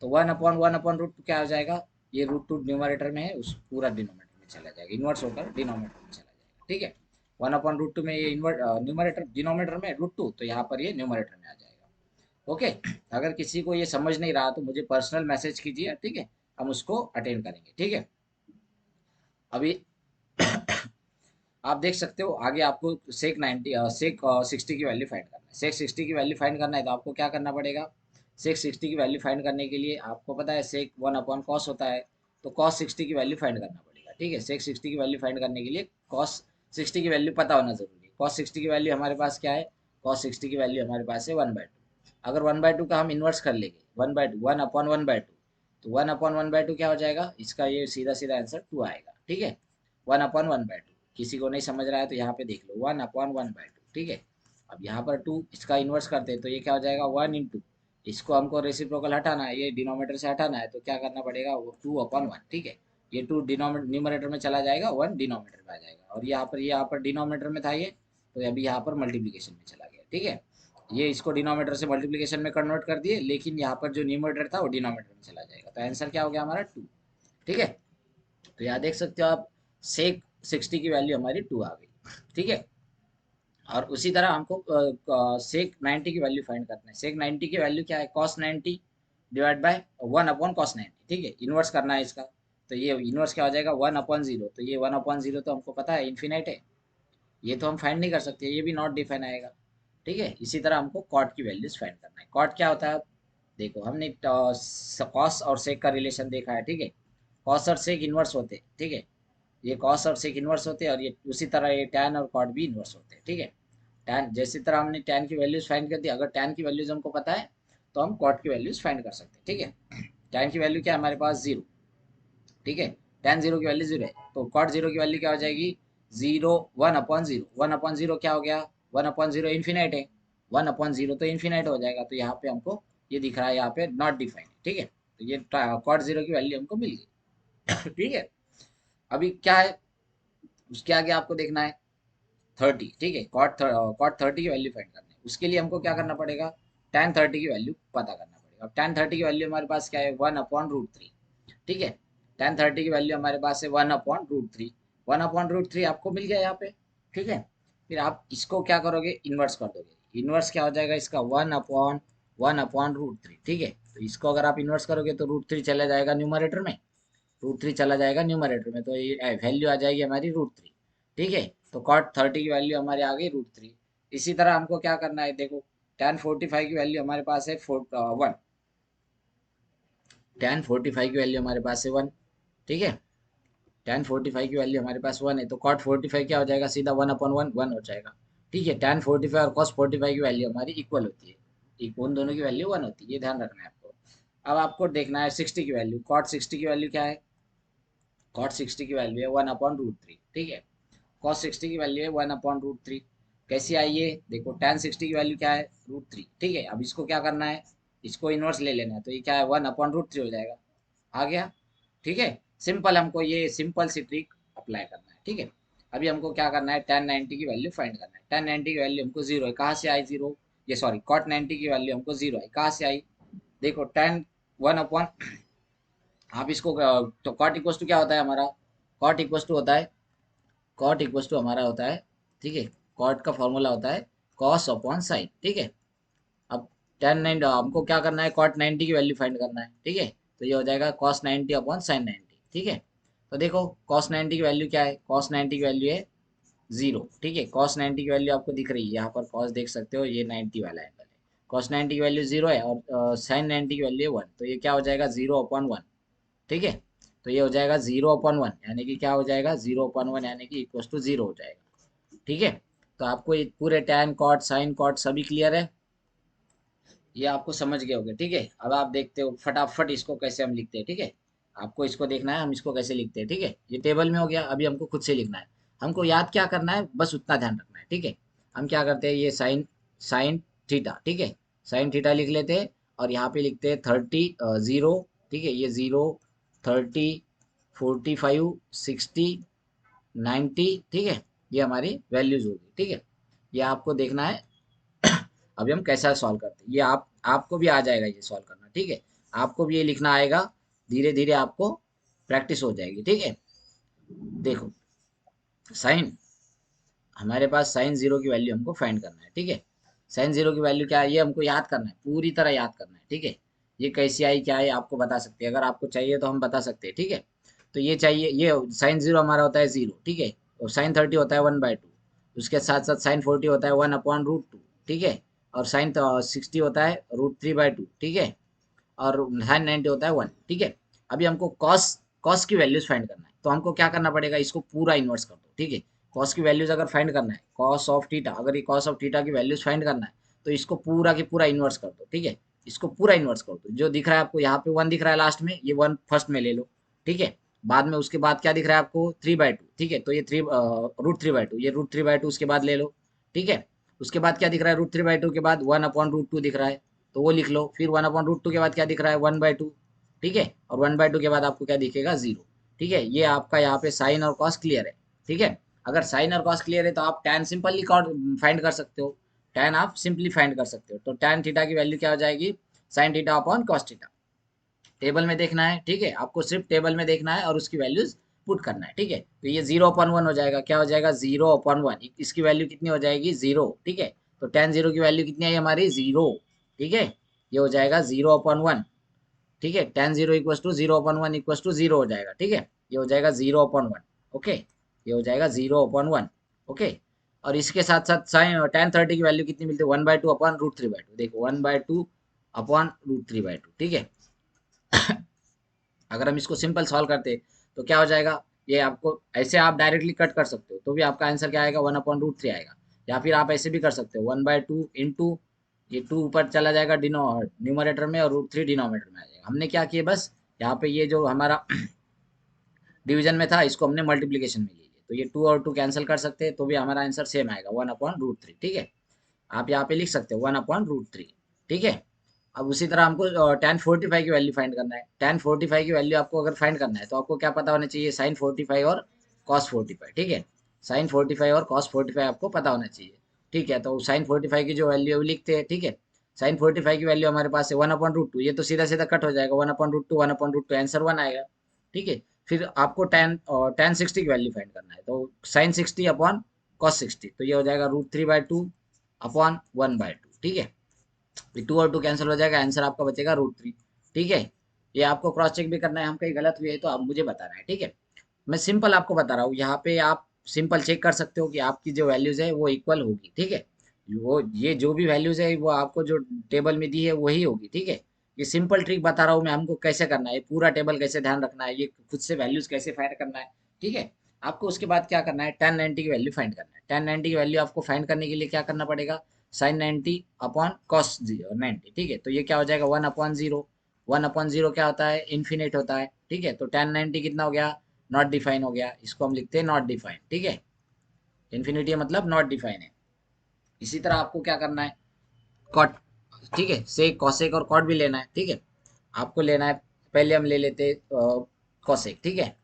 तो 1/1/√2 क्या हो जाएगा, ये √2 न्यूमरेटर में है, उस पूरा डिनोमिनेटर में चला जाएगा, इन्वर्स होकर डिनोमिनेटर में चला जाएगा, ठीक है, 1/√2 में ये इन्वर्ट न्यूमरेटर डिनोमिनेटर में √2, तो यहाँ पर ये न्यूमरेटर में आ जाएगा, ओके। अगर किसी को ये समझ नहीं रहा तो मुझे पर्सनल मैसेज कीजिए, ठीक है, हम उसको अटेंड करेंगे, ठीक है। अभी आप देख सकते हो आगे आपको सेक 60 की वैल्यू फाइंड करना है, सेक 60 की वैल्यू फाइंड करना है तो आपको क्या करना पड़ेगा, सेक 60 की वैल्यू फाइंड करने के लिए आपको पता है सेक 1/cos होता है, तो cos 60 की वैल्यू फाइंड करना पड़ेगा, ठीक है, सेक 60 की वैल्यू फाइंड करने के लिए cos 60 की वैल्यू पता होना जरूरी है, cos 60 की वैल्यू हमारे पास क्या है, cos 60 की वैल्यू हमारे पास है 1/2, अगर 1/2 का हम इन्वर्स कर लेंगे, 1/2 1/1/2, तो 1/1/2 क्या हो जाएगा, इसका ये सीधा सीधा आंसर 2 आएगा, ठीक है, 1/1/2, किसी को नहीं समझ रहा है तो यहाँ पे देख लो 1/1/2, ठीक है। अब यहाँ पर 2 इसका इन्वर्स करते हैं तो ये क्या हो जाएगा 1 × इसको हमको रेसिप्रोकल हटाना है, ये डिनोमिनेटर से हटाना है, तो क्या करना पड़ेगा, वो 2/1, ठीक है। ये 2 न्यूमरेटर में चला जाएगा, 1 डिनोमिनेटर में आ जाएगा, और यहाँ पर डिनोमिनेटर में था ये, तो अभी यहाँ पर मल्टीप्लीकेशन में चला गया, ठीक है। ये इसको डिनोमिनेटर से मल्टीप्लीकेशन में कन्वर्ट कर दिए, लेकिन यहाँ पर जो न्यूमरेटर था वो डिनोमिनेटर में चला जाएगा, तो आंसर क्या हो गया हमारा 2, ठीक है। तो यहाँ देख सकते हो आप, सेक 60 की वैल्यू हमारी 2 आ गई, ठीक है। और उसी तरह हमको सेक 90 की वैल्यू फाइंड करना है। सेक 90 की वैल्यू क्या है, कॉस 90 डिवाइड बाय 1/cos 90, ठीक है, इन्वर्स करना है इसका। तो ये इन्वर्स क्या हो जाएगा, 1/0, तो ये 1/0 तो हमको पता है इन्फिनाइट है, ये तो हम फाइंड नहीं कर सकते, ये भी नॉट डिफाइन आएगा, ठीक है। इसी तरह हमको कॉट की वैल्यूज फाइंड करना है। कॉट क्या होता है, देखो हमने कॉस और सेक का रिलेशन देखा है, ठीक है। कॉस और सेक इन्वर्स होते हैं, ठीक है, ये कॉस और सेक इन्वर्स होते हैं, और ये उसी तरह ये टैन और कॉट भी इन्वर्स होते हैं, ठीक है। टैन जैसी तरह हमने टैन की वैल्यूज फाइंड कर दी, अगर टैन की वैल्यूज हमको पता है तो हम कॉट की वैल्यूज फाइंड कर सकते हैं, ठीक है। टैन की वैल्यू क्या है हमारे पास, 0, ठीक है। टैन 0 की वैल्यू 0 है, तो कॉट 0 की वैल्यू क्या हो जाएगी, 0, 1/0, 1/0 क्या हो गया, 1/0 इन्फिनाइट है, 1/0 तो इन्फिनाइट हो जाएगा, तो यहाँ पे हमको ये दिख रहा है, यहाँ पे नॉट डिफाइंड, ठीक है। तो ये कॉट 0 की वैल्यू हमको मिल गई ठीक है। अभी क्या है, उसके आगे आपको देखना है 30, ठीक है। कॉट 30 की वैल्यू फाइंड करनी है, उसके लिए हमको क्या करना पड़ेगा, tan 30 की वैल्यू पता करना पड़ेगा। अब tan 30 की वैल्यू हमारे पास क्या है, 1/√3, ठीक है। tan 30 की वैल्यू हमारे पास है 1/√3, 1/√3 आपको मिल गया यहाँ पे, ठीक है। फिर आप इसको क्या करोगे, इन्वर्स कर दोगे, इन्वर्स क्या हो जाएगा इसका, 1/1/√3, ठीक है। तो इसको अगर आप इन्वर्स करोगे तो √3 चला जाएगा न्यूमरेटर में, √3 चला जाएगा न्यूमरेटर में, तो ये वैल्यू आ जाएगी हमारी √3, ठीक है। तो कॉट 30 की वैल्यू हमारी आ गई √3। इसी तरह हमको क्या करना है, देखो tan 45 की वैल्यू हमारे पास है 1, tan 45 की वैल्यू हमारे पास है 1, ठीक है। tan 45 की वैल्यू हमारे पास 1 है, तो cot 45 क्या हो जाएगा, सीधा 1/1 1 हो जाएगा, ठीक है। tan 45 और cos 45 की वैल्यू हमारी इक्वल होती है, उन दोनों की वैल्यू 1 होती है, ये ध्यान रखना है आपको। अब आपको देखना है 60 की वैल्यू, cot 60 की वैल्यू क्या है, cot 60 की वैल्यू है 1/√3, ठीक है। cos 60 की वैल्यू है 1/√3, कैसी आई है, देखो tan 60 की वैल्यू क्या है, √3, ठीक है। अब इसको क्या करना है, इसको इन्वर्स ले लेना है, तो ये क्या है, 1/√3 हो जाएगा, आ गया, ठीक है। सिंपल, हमको ये सिंपल सी ट्रिक अप्लाई करना है, ठीक है। अभी हमको क्या करना है, tan 90 की वैल्यू फाइंड करना है। tan 90 की वैल्यू हमको 0 है, कहाँ से आई 0, ये सॉरी cot 90 की वैल्यू हमको 0 है, कहाँ से आई, देखो tan 1 आप इसको तो cot इक्वस टू क्या होता है हमारा, cot इक्वस टू होता है, कॉट इक्वस टू हमारा होता है, ठीक है। कॉट का फॉर्मूला होता है cos/sin, ठीक है। अब tan 90 हमको क्या करना है, cot 90 की वैल्यू फाइंड करना है, ठीक है। तो ये हो जाएगा cos 90/sin 90, ठीक है। तो देखो cos 90 की वैल्यू क्या है, cos 90 की वैल्यू है 0, ठीक है। cos 90 की वैल्यू आपको दिख रही है यहाँ पर, cos देख सकते हो, ये 90 वाला एंगल है, cos 90 की वैल्यू 0 है, और sin 90 की वैल्यू है 1, तो ये क्या हो जाएगा, 0/1, ठीक है। तो ये हो जाएगा 0/1, यानी कि क्या हो जाएगा, 0/1 यानी कि इक्वल टू 0 हो जाएगा, ठीक है। तो आपको ये पूरे tan cot sin cot सभी क्लियर है, ये आपको समझ गए होंगे, ठीक है। अब आप देखते हो फटाफट इसको कैसे हम लिखते हैं, ठीक है। आपको इसको देखना है हम इसको कैसे लिखते हैं, ठीक है। ये टेबल में हो गया, अभी हमको खुद से लिखना है, हमको याद क्या करना है, बस उतना ध्यान रखना है, ठीक है। हम क्या करते हैं, ये साइन साइन थीटा, ठीक है, साइन थीटा लिख लेते हैं, और यहाँ पे लिखते हैं 30 0, ठीक है, ये 0 30 45 60 90, ठीक है, ये हमारी वैल्यूज होगी, ठीक है। ये आपको देखना है अभी हम कैसा सॉल्व करते हैं, ये आपको भी आ जाएगा ये सॉल्व करना, ठीक है। आपको भी ये लिखना आएगा, धीरे धीरे आपको प्रैक्टिस हो जाएगी, ठीक है। देखो साइन, हमारे पास साइन 0 की वैल्यू हमको फाइंड करना है, ठीक है। साइन 0 की वैल्यू क्या है, ये हमको याद करना है, पूरी तरह याद करना है, ठीक है। ये कैसी आई क्या है आपको बता सकते हैं, अगर आपको चाहिए तो हम बता सकते हैं, ठीक है। तो ये चाहिए, ये साइन 0 हमारा होता है 0, ठीक है। और साइन 30 होता है 1/2, उसके साथ साथ साइन 40 होता है 1/√2, ठीक है। और साइन 60 होता है √3/2, ठीक है। और साइन 90 होता है 1, ठीक है। अभी हमको कॉस कॉस की वैल्यूज फाइंड करना है, तो हमको क्या करना पड़ेगा, इसको पूरा इन्वर्स कर दो, ठीक है। कॉस की वैल्यूज अगर फाइंड करना है, कॉस ऑफ थीटा, अगर ये कॉस ऑफ थीटा की वैल्यूज फाइंड करना है, तो इसको पूरा की पूरा इन्वर्स कर दो, ठीक है। इसको पूरा इन्वर्स कर दो, जो दिख रहा है आपको यहाँ पे 1 दिख रहा है लास्ट में, ये 1 फर्स्ट में ले लो, ठीक है। बाद में उसके बाद क्या दिख रहा है आपको, 3/2, ठीक है। तो ये √3/2, ये √3/2 उसके बाद ले लो, ठीक है। उसके बाद क्या दिख रहा है, √3/2 के बाद 1/√2 दिख रहा है, तो वो लिख लो। फिर 1/√2 के बाद क्या दिख रहा है, 1/2, ठीक है। और 1/2 के बाद आपको क्या दिखेगा, 0, ठीक है। ये आपका यहाँ पे साइन और कॉस क्लियर है, ठीक है। अगर साइन और कॉस क्लियर है तो आप टैन सिंपली फाइंड कर सकते हो, टैन आप सिंपली फाइंड कर सकते हो। तो टैन थीटा की वैल्यू क्या हो जाएगी, sine theta upon cos theta. Table में देखना है, ठीक है, आपको सिर्फ टेबल में देखना है और उसकी वैल्यूज पुट करना है, ठीक है। तो ये 0/1 हो जाएगा, क्या हो जाएगा, 0/1, इसकी वैल्यू कितनी हो जाएगी, 0, ठीक है। तो tan 0 की वैल्यू कितनी आई हमारी, 0, ठीक है। ये हो जाएगा 0/1, ठीक है। tan 0 = 0/1 = 0 हो जाएगा, ठीक है। ये हो जाएगा 0/1, ओके। ये हो जाएगा 0/1, ओके। और इसके साथ साथ साइन tan 30 की वैल्यू कितनी मिलती है, 1/2/√3/2, देखो 1/2/√3/2, ठीक है। अगर हम इसको सिंपल सॉल्व करते तो क्या हो जाएगा, ये आपको ऐसे आप डायरेक्टली कट कर सकते हो तो भी आपका आंसर क्या आएगा, 1/√3 आएगा। या फिर आप ऐसे भी कर सकते हो, 1/2 इंटू ये 2 ऊपर चला जाएगा न्यूमरेटर में और √3 डिनोमिनेटर में आ जाएगा। हमने क्या किया, बस यहाँ पे ये जो हमारा डिवीजन में था इसको हमने मल्टीप्लीकेशन में ले लिया, तो ये 2 और 2 कैंसिल कर सकते हैं तो भी हमारा आंसर सेम आएगा, 1/√3, ठीक है। आप यहाँ पे लिख सकते हो 1/√3, ठीक है। अब उसी तरह हमको tan 45 की वैल्यू फाइंड करना है। tan 45 की वैल्यू आपको अगर फाइंड करना है तो आपको क्या पता होना चाहिए, sin 45 और cos 45, ठीक है। sin 45 और cos 45 आपको पता होना चाहिए, ठीक है। तो sin 45 की जो वैल्यू है वो लिखते हैं, ठीक है। sin 45 की वैल्यू हमारे पास है 1/√2, ये तो सीधा सीधा कट हो जाएगा, 1/√2 1/√2 आंसर 1 आएगा, ठीक है। फिर आपको tan 60 की वैल्यू फाइंड करना है, तो sin 60 अपॉन cos 60, तो ये हो जाएगा √3/2 अपॉन 1/2, ठीक है। 2 और 2 कैंसिल हो जाएगा, आंसर आपका बचेगा √3, ठीक है। ये आपको क्रॉस चेक भी करना है, हम कहीं गलत हुए है तो आप मुझे बताना है, ठीक है। मैं सिंपल आपको बता रहा हूँ, यहाँ पे आप सिंपल चेक कर सकते हो कि आपकी जो वैल्यूज है वो इक्वल होगी, ठीक है। वो ये जो भी वैल्यूज है वो आपको जो टेबल में दी है वही होगी, ठीक है। ये सिंपल ट्रिक बता रहा हूँ मैं, हमको कैसे करना है, ये पूरा टेबल कैसे ध्यान रखना है, ये खुद से वैल्यूज कैसे फाइंड करना है, ठीक है। आपको उसके बाद क्या करना है, tan 90 की वैल्यू फाइंड करना है। tan 90 की वैल्यू आपको फाइंड करने के लिए क्या करना पड़ेगा, sin 90 अपॉन cos 90, ठीक है। तो ये क्या हो जाएगा, 1/0, 1/0 क्या होता है, इन्फिनिट होता है, ठीक है। तो tan 90 कितना हो गया, नॉट डिफाइन हो गया, इसको हम लिखते हैं नॉट डिफाइन, ठीक है। इन्फिनिटी मतलब नॉट डिफाइन है। इसी तरह आपको क्या करना है, कॉट, ठीक है, सेक कॉसेक और कॉट भी लेना है, ठीक है। आपको लेना है, पहले हम ले लेते कॉसेक, ठीक है,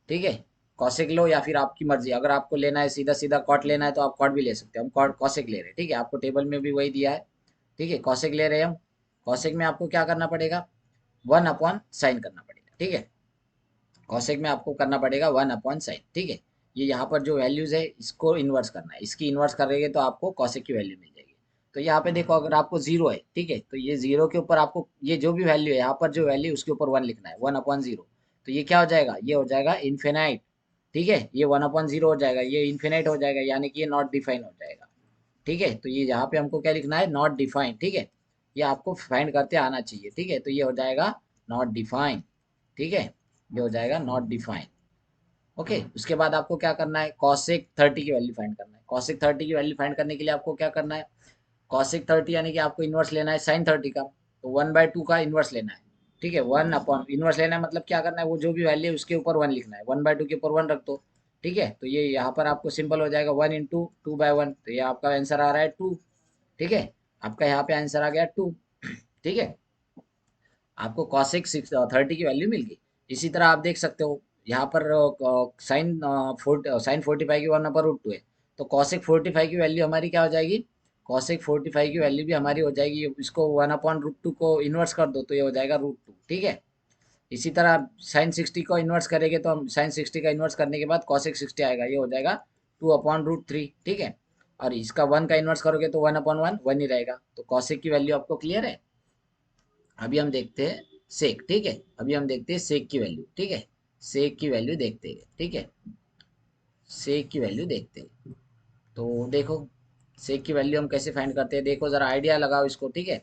ठीक है। कॉसेक लो या फिर आपकी मर्जी, अगर आपको लेना है सीधा सीधा कॉट लेना है तो आप कॉट भी ले सकते हैं, हम कॉट कॉसेक ले रहे हैं, ठीक है। आपको टेबल में भी वही दिया है, ठीक है, कॉसेक ले रहे हैं हम। कॉसेक में आपको क्या करना पड़ेगा, 1/sin करना पड़ेगा, ठीक है। कॉसेक में आपको करना पड़ेगा 1/sin, ठीक है। ये यहाँ पर जो वैल्यूज है इसको इन्वर्स करना है, इसकी इन्वर्स करेंगे तो आपको कॉसेक की वैल्यू मिल जाएगी। तो यहाँ पे देखो, अगर आपको 0 है, ठीक है, तो ये 0 के ऊपर आपको ये जो भी वैल्यू है यहाँ पर जो वैल्यू उसके ऊपर 1 लिखना है, 1/0। तो ये क्या हो जाएगा, ये हो जाएगा इन्फिनाइट, ठीक है। ये 1/0 हो जाएगा, ये इन्फिनाइट हो जाएगा, यानी कि ये नॉट डिफाइन हो जाएगा, ठीक है। तो ये यहाँ पे हमको क्या लिखना है, नॉट डिफाइन, ठीक है। ये आपको फाइंड करते आना चाहिए, ठीक है। तो ये हो जाएगा नॉट डिफाइन, ठीक है। ये हो जाएगा नॉट डिफाइन, ओके। उसके बाद आपको क्या करना है, कॉसेक 30 की वैल्यू फाइंड करना है। कॉसेक 30 की वैल्यू फाइंड करने के लिए आपको क्या करना है, कॉसेक 30 यानी कि आपको इन्वर्स लेना है sin 30 का, तो 1/2 का इन्वर्स लेना है, ठीक है। 1 अपॉन इन्वर्स लेना है मतलब क्या करना है, वो जो भी वैल्यू है उसके ऊपर 1 लिखना है, 1/2 के ऊपर 1 रख दो, ठीक है। तो ये यहाँ पर आपको सिंपल हो जाएगा 1 इंटू 2/1, तो ये आपका आंसर आ रहा है 2, ठीक है। आपका यहाँ पे आंसर आ गया 2, ठीक है। आपको कॉसेक 30 की वैल्यू मिल गई। इसी तरह आप देख सकते हो यहाँ पर साइन 45 की 1/√2 है, तो कॉसेक 45 की वैल्यू हमारी क्या हो जाएगी, कॉसेक 45 की वैल्यू भी हमारी हो जाएगी, इसको 1/√2 को इन्वर्स कर दो तो ये हो जाएगा √2, ठीक है। इसी तरह साइन 60 को इन्वर्स करेंगे तो हम साइन 60 का इन्वर्स करने के बाद कॉसेक 60 आएगा, ये हो जाएगा 2/√3, ठीक है। और इसका 1 का इन्वर्स करोगे तो 1/1 1 ही रहेगा। तो कॉसेक की वैल्यू आपको क्लियर है। अभी हम देखते हैं सेक, ठीक है। अभी हम देखते हैं सेक की वैल्यू, ठीक है। सेक की वैल्यू देखते हैं, ठीक है। सेक की वैल्यू देखते हैं, तो देखो सेक की वैल्यू हम कैसे फाइंड करते हैं, देखो जरा आइडिया लगाओ इसको, ठीक है।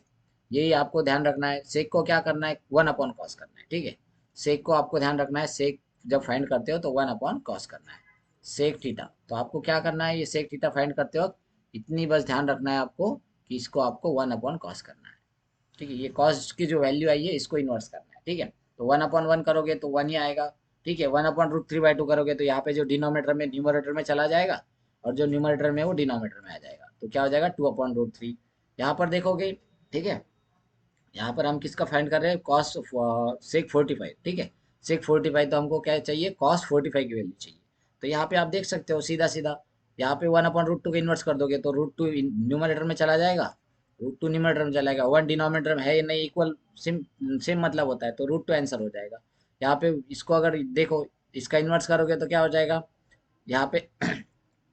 यही आपको ध्यान रखना है, सेक को क्या करना है, 1/cos करना है, ठीक है। सेक को आपको ध्यान रखना है, सेक जब फाइंड करते हो तो 1/cos करना है, सेक थीटा। तो आपको क्या करना है, ये सेक थीटा फाइंड करते हो इतनी बस ध्यान रखना है आपको कि इसको आपको 1/cos करना है, ठीक है। ये कॉस्ट की जो वैल्यू आई है इसको इन्वर्स करना है, ठीक है। तो 1/1 करोगे तो 1 ही आएगा, ठीक है। 1/√3/2 करोगे तो यहाँ पे जो डिनोमीटर में न्यूमरेटर में चला जाएगा और जो न्यूमरेटर में वो डिनोमीटर में आ जाएगा, तो क्या हो जाएगा 2/√3। यहाँ पर देखोगे ठीक है। यहाँ पर हम किसका फाइंड कर रहे हैं, कॉस सेक 45, ठीक है। सेक 45 तो हमको क्या चाहिए, कॉस 45 की वैल्यू चाहिए। तो यहाँ पे आप देख सकते हो सीधा सीधा, यहाँ पे 1/√2 का इन्वर्स कर दोगे तो √2 न्यूमरेटर में चला जाएगा, √2 न्यूमरेटर में चला जाएगा, 1 डिनोमिनेटर में है या नहीं, इक्वल सेम सेम मतलब होता है, तो √2 आंसर हो जाएगा। यहाँ पे इसको अगर देखो, इसका इन्वर्स करोगे तो क्या हो जाएगा, यहाँ पे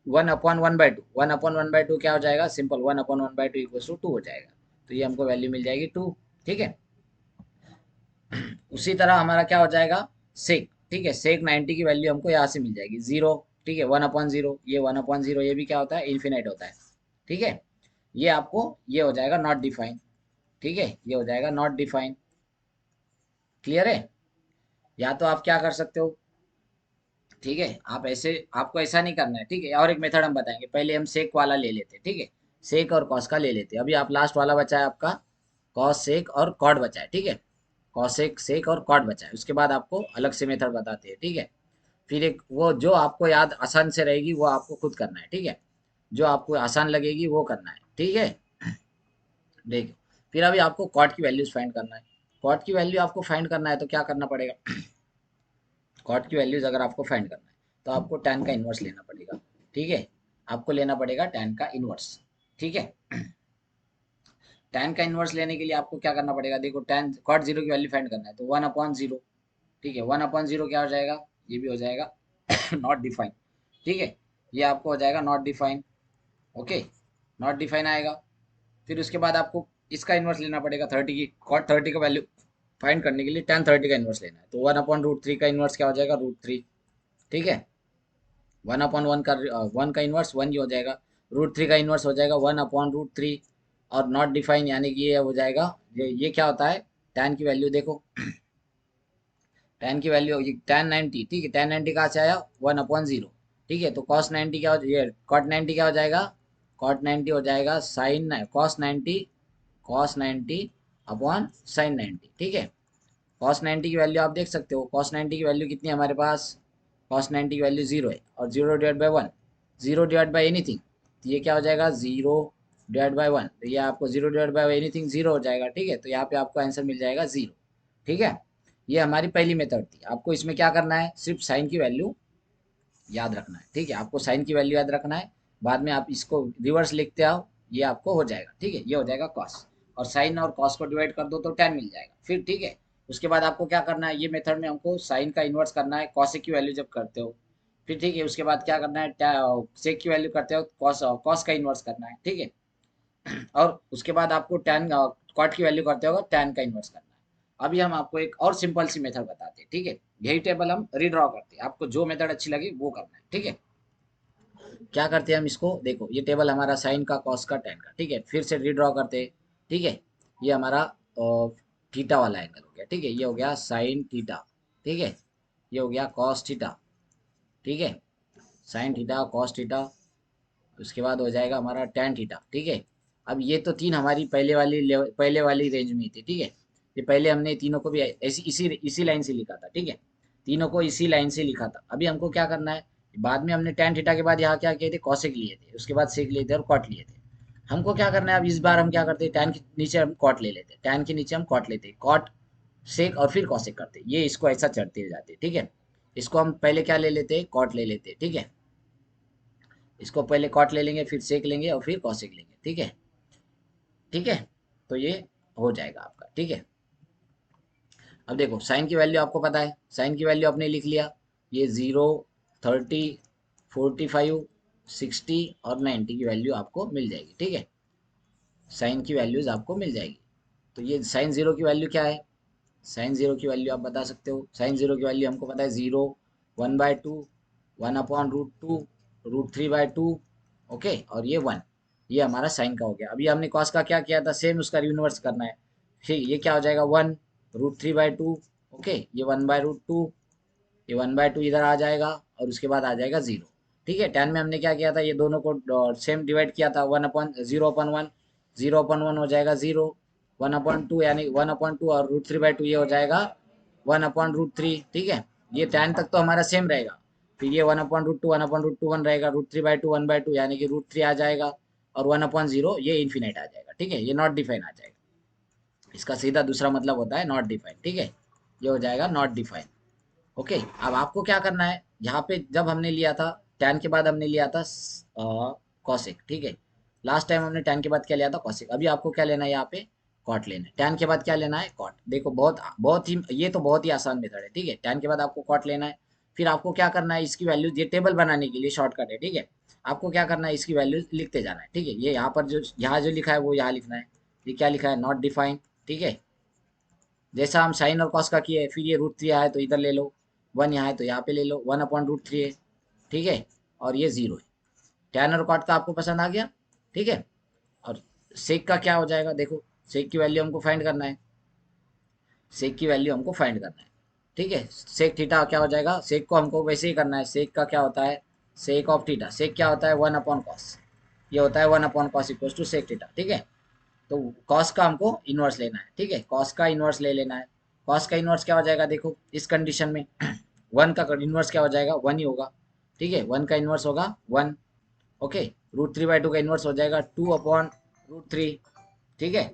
1/1/2, 1/1/2 क्या हो जाएगा, सिंपल 1/1/2 इक्वल टू हो जाएगा। तो ये हमको वैल्यू मिल जाएगी 2, ठीक है। उसी तरह हमारा क्या हो जाएगा, सेक, ठीक है, सेक 90 की वैल्यू हमको यहाँ से मिल जाएगी 0, ठीक है, 1/0, ये 1/0 ये भी क्या होता है, इन्फिनाइट होता है, ठीक है। ये आपको ये हो जाएगा नॉट डिफाइन, ठीक है, ये हो जाएगा नॉट डिफाइन। क्लियर है। या तो आप क्या कर सकते हो, ठीक है, आप ऐसे, आपको ऐसा नहीं करना है, ठीक है। और एक मेथड हम बताएंगे, पहले हम सेक वाला ले लेते हैं, ठीक है, सेक और कॉस का ले लेते हैं। अभी आप लास्ट वाला बचा है आपका, कॉस सेक और कॉड बचा है, ठीक है, कॉसेक सेक और कॉड बचा है। उसके बाद आपको अलग से मेथड बताते हैं, ठीक है। फिर एक वो जो आपको याद आसान से रहेगी वो आपको खुद करना है, ठीक है, जो आपको आसान लगेगी वो करना है, ठीक है। देखो, फिर अभी आपको कॉट की वैल्यूज फाइंड करना है। कॉट की वैल्यू आपको फाइंड करना है तो क्या करना पड़ेगा, कॉट की वैल्यूज अगर आपको फाइंड करना है तो आपको tan का इन्वर्स लेना पड़ेगा, ठीक है, आपको लेना पड़ेगा tan का इन्वर्स, ठीक है। tan का इन्वर्स लेने के लिए आपको क्या करना पड़ेगा, देखो tan कॉट 0 की वैल्यू फाइंड करना है तो 1/0, ठीक है, 1/0 क्या हो जाएगा, ये भी हो जाएगा नॉट डिफाइन, ठीक है, ये आपको हो जाएगा not define, okay, not define आएगा। फिर उसके बाद आपको इसका इन्वर्स लेना पड़ेगा 30 की, कॉट 30 का वैल्यू फाइंड करने के लिए tan 30 का इन्वर्स लेना है तो 1/√3 का इन्वर्स क्या हो जाएगा, √3, ठीक है। 1/1 का 1 का इन्वर्स 1 ही हो जाएगा, √3 का इन्वर्स हो जाएगा 1/√3, और नॉट डिफाइन यानी कि ये हो जाएगा, ये क्या होता है, tan की वैल्यू देखो, tan की वैल्यू tan 90, ठीक है, tan 90 कहाँ से आया, 1/0, ठीक है, तो cos 90 क्या हो, ये cot 90 क्या हो जाएगा, cot 90 हो जाएगा sin cos 90 अपॉन sin 90, ठीक है। cos 90 की वैल्यू आप देख सकते हो, cos 90 की वैल्यू कितनी है हमारे पास, cos 90 की वैल्यू 0 है, और 0/1, 0/एनीथिंग, तो ये क्या हो जाएगा, 0/1, तो ये आपको 0/एनीथिंग 0 हो जाएगा, ठीक है, तो यहाँ पे आपको आंसर मिल जाएगा 0, ठीक है। ये हमारी पहली मेथड थी। आपको इसमें क्या करना है, सिर्फ साइन की वैल्यू याद रखना है, ठीक है, आपको साइन की वैल्यू याद रखना है, बाद में आप इसको रिवर्स लिखते आओ, ये आपको हो जाएगा, ठीक है, ये हो जाएगा कॉस, और साइन और कॉस को डिवाइड कर दो तो tan मिल जाएगा फिर, ठीक है। उसके बाद आपको क्या करना है, ये मेथड में हमको साइन का इन्वर्स करना है कॉस की वैल्यू जब करते हो, फिर ठीक है, उसके बाद क्या करना है, सेक की वैल्यू करते हो कॉस कॉस का इन्वर्स करना है, ठीक है। और उसके बाद आपको tan कॉट की वैल्यू करते हो tan का इन्वर्स करना है। अभी हम आपको एक और सिंपल सी मेथड बताते हैं, ठीक है, यही टेबल हम रीड्रॉ करते हैं, आपको जो मेथड अच्छी लगे वो करना है, ठीक है। क्या करते हैं हम इसको, देखो ये टेबल हमारा साइन का कॉस का tan का, ठीक है, फिर से रीड्रॉ करते हैं, ठीक है। ये हमारा थीटा वाला एंगल हो गया, ठीक है, ये हो गया साइन थीटा, ठीक है, ये हो गया कॉस थीटा, ठीक है, साइन थीटा कॉस थीटा, उसके बाद हो जाएगा हमारा tan थीटा, ठीक है। अब ये तो तीन हमारी पहले वाली रेंज में थी, ठीक है, ये पहले हमने तीनों को भी ऐसी इसी लाइन से लिखा था, ठीक है, तीनों को इसी लाइन से लिखा था। अभी हमको क्या करना है, बाद में हमने tan थीटा के बाद यहाँ क्या किए थे, कॉसेक लिए थे, उसके बाद सेक लिए थे और कॉट लिए थे। हमको क्या करना है, अब इस बार हम क्या करते हैं, tan के नीचे हम कॉट ले लेते हैं, tan के नीचे हम कॉट लेते हैं, कॉट सेक और फिर कॉसेक करते हैं, ये इसको ऐसा चढ़ते जाते हैं, ठीक है। इसको हम पहले क्या ले लेते हैं, कॉट ले लेते हैं, ठीक है, इसको पहले कॉट ले लेंगे, फिर सेक लेंगे और फिर कॉसेक लेंगे, ठीक है, ठीक है। तो ये हो जाएगा आपका, ठीक है। अब देखो साइन की वैल्यू आपको पता है, साइन की वैल्यू आपने लिख लिया, ये 0, 30, 45, 60 और 90 की वैल्यू आपको मिल जाएगी, ठीक है, साइन की वैल्यूज आपको मिल जाएगी। तो ये साइन 0 की वैल्यू क्या है, साइन 0 की वैल्यू आप बता सकते हो, साइन 0 की वैल्यू हमको पता है 0, 1/2, 1/√2, √3/2, ओके, और ये 1, ये हमारा साइन का हो गया। अभी हमने कॉस का क्या किया था, सेम उसका रिवर्स करना है, ठीक, ये क्या हो जाएगा 1, √3/2, ओके, ये 1/√2, ये 1/2 इधर आ जाएगा और उसके बाद आ जाएगा 0, ठीक है। tan में हमने क्या किया था, ये दोनों को सेम डिवाइड किया था, 1/0/1, 0/1 हो जाएगा 0, 1/2 यानी 1/2 और √3/2 ये हो जाएगा 1/√3, ठीक है। ये tan तक तो हमारा सेम रहेगा, फिर ये 1/√2, 1/√2 1 रहेगा, √3/2 1/2 यानी कि √3 आ जाएगा, और 1/0 ये इन्फिनाइट आ जाएगा, ठीक है, ये नॉट डिफाइन आ जाएगा, इसका सीधा दूसरा मतलब होता है नॉट डिफाइंड, ठीक है, ये हो जाएगा नॉट डिफाइंड। ओके, अब आपको क्या करना है, यहाँ पे जब हमने लिया था tan के बाद हमने लिया था कॉसेक, ठीक है, लास्ट टाइम हमने tan के बाद क्या लिया था, कॉसेक। अभी आपको क्या लेना है, यहाँ पे कॉट लेना है। tan के बाद क्या लेना है, कॉट। देखो बहुत बहुत ही, ये तो बहुत ही आसान मेथड है, ठीक है। tan के बाद आपको कॉट लेना है, फिर आपको क्या करना है, इसकी वैल्यू, ये टेबल बनाने के लिए शॉर्टकट है, ठीक है। आपको क्या करना है, इसकी वैल्यू लिखते जाना है, ठीक है। ये यहाँ पर जो यहाँ जो लिखा है वो यहाँ लिखना है। ये क्या लिखा है, नॉट डिफाइंड, ठीक है। जैसा हम साइन और कॉस का किए, फिर ये √3 आए तो इधर ले लो, 1 यहाँ है तो यहाँ पे ले लो, 1/√3 है, ठीक है, और ये 0 है। tan और cot का आपको पसंद आ गया, ठीक है। और सेक का क्या हो जाएगा, देखो सेक की वैल्यू हमको फाइंड करना है, सेक की वैल्यू हमको फाइंड करना है, ठीक है। सेक थीटा क्या हो जाएगा, सेक को हमको वैसे ही करना है, सेक का क्या होता है, सेक ऑफ थीटा, सेक क्या होता है, 1/cos, ये होता है 1/cos equal to sec theta, ठीक है। तो कॉस का हमको इन्वर्स लेना है, ठीक है, कॉस का इन्वर्स ले लेना है। कॉस का इन्वर्स क्या हो जाएगा, देखो इस कंडीशन में 1 का इन्वर्स क्या हो जाएगा, 1 ही होगा, ठीक है, 1 का इन्वर्स होगा 1। ओके, √3/2 का इन्वर्स हो जाएगा 2/√3, ठीक है,